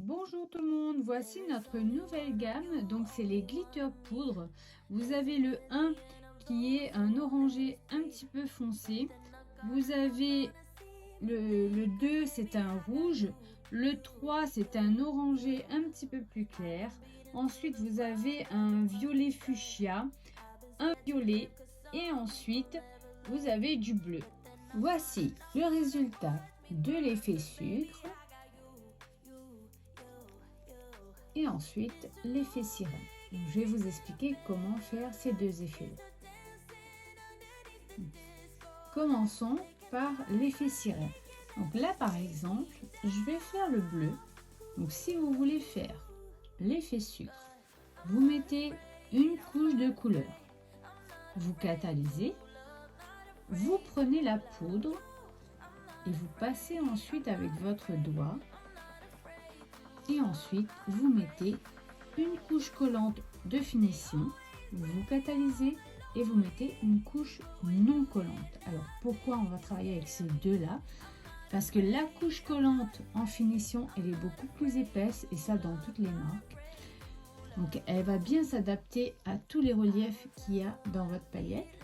Bonjour tout le monde, voici notre nouvelle gamme, donc c'est les glitter poudre. Vous avez le 1 qui est un orangé un petit peu foncé, vous avez le 2 c'est un rouge, le 3 c'est un orangé un petit peu plus clair, ensuite vous avez un violet fuchsia, un violet et ensuite vous avez du bleu. Voici le résultat de l'effet sucre. Et ensuite l'effet sirène. Donc, je vais vous expliquer comment faire ces deux effets-là. Commençons par l'effet sirène. Donc là par exemple, je vais faire le bleu. Donc si vous voulez faire l'effet sucre, vous mettez une couche de couleur. Vous catalysez, vous prenez la poudre et vous passez ensuite avec votre doigt. Et ensuite, vous mettez une couche collante de finition, vous catalysez et vous mettez une couche non collante. Alors, pourquoi on va travailler avec ces deux-là? Parce que la couche collante en finition, elle est beaucoup plus épaisse et ça dans toutes les marques. Donc, elle va bien s'adapter à tous les reliefs qu'il y a dans votre paillette.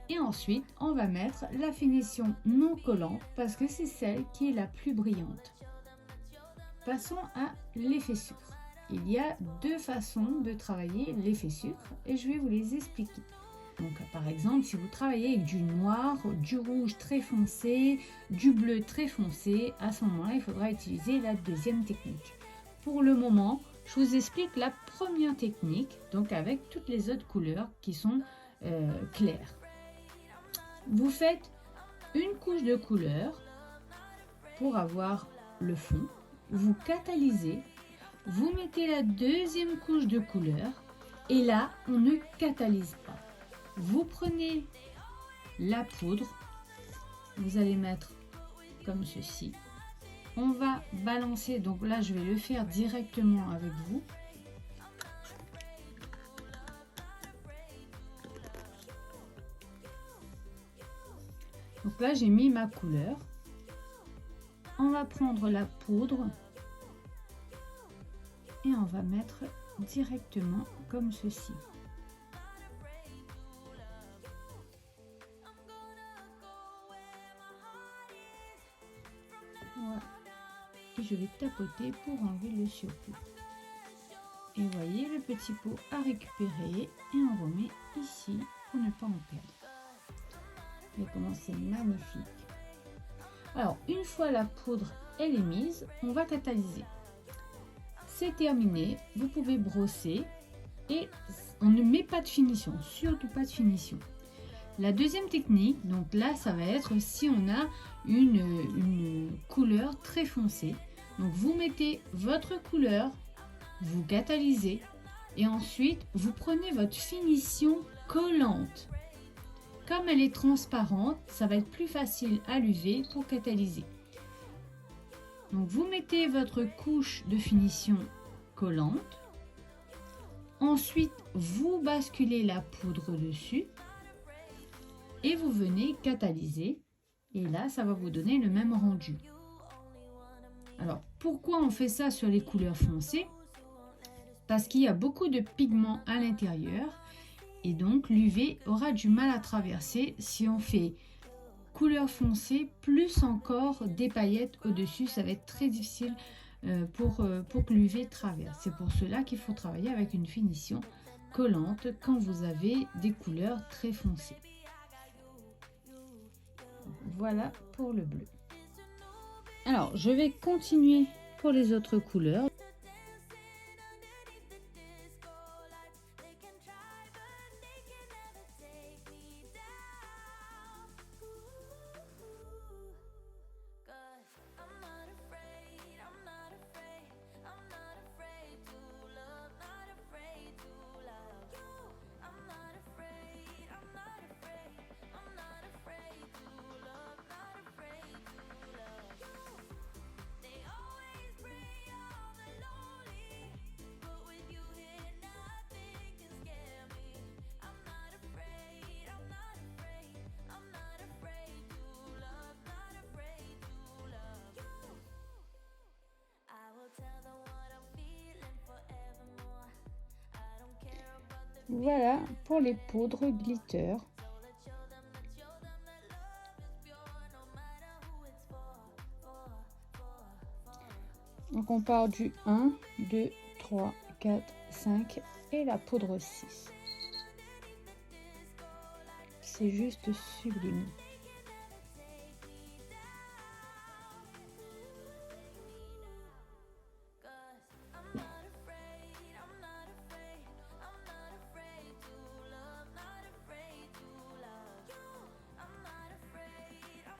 Et ensuite, on va mettre la finition non collante parce que c'est celle qui est la plus brillante. Passons à l'effet sucre. Il y a deux façons de travailler l'effet sucre et je vais vous les expliquer. Donc par exemple, si vous travaillez avec du noir, du rouge très foncé, du bleu très foncé, à ce moment-là, il faudra utiliser la deuxième technique. Pour le moment, je vous explique la première technique, donc avec toutes les autres couleurs qui sont claires. Vous faites une couche de couleur pour avoir le fond. Vous catalysez, vous mettez la deuxième couche de couleur et là on ne catalyse pas. Vous prenez la poudre, vous allez mettre comme ceci. On va balancer, donc là je vais le faire directement avec vous. Donc là j'ai mis ma couleur. On va prendre la poudre et on va mettre directement comme ceci. Voilà. Et je vais tapoter pour enlever le surplus. Et vous voyez le petit pot à récupérer et on remet ici pour ne pas en perdre. Et comment c'est magnifique. Alors, une fois la poudre elle est mise, on va catalyser. C'est terminé, vous pouvez brosser et on ne met pas de finition, surtout pas de finition. La deuxième technique, donc là, ça va être si on a une couleur très foncée. Donc, vous mettez votre couleur, vous catalysez et ensuite, vous prenez votre finition collante. Comme elle est transparente, ça va être plus facile à l'UV pour catalyser. Donc vous mettez votre couche de finition collante. Ensuite, vous basculez la poudre dessus et vous venez catalyser. Et là, ça va vous donner le même rendu. Alors, pourquoi on fait ça sur les couleurs foncées? Parce qu'il y a beaucoup de pigments à l'intérieur. Et donc l'UV aura du mal à traverser si on fait couleur foncée plus encore des paillettes au-dessus. Ça va être très difficile pour que l'UV traverse. C'est pour cela qu'il faut travailler avec une finition collante quand vous avez des couleurs très foncées. Voilà pour le bleu. Alors je vais continuer pour les autres couleurs. Voilà pour les poudres glitter. Donc on part du 1, 2, 3, 4, 5 et la poudre 6. C'est juste sublime.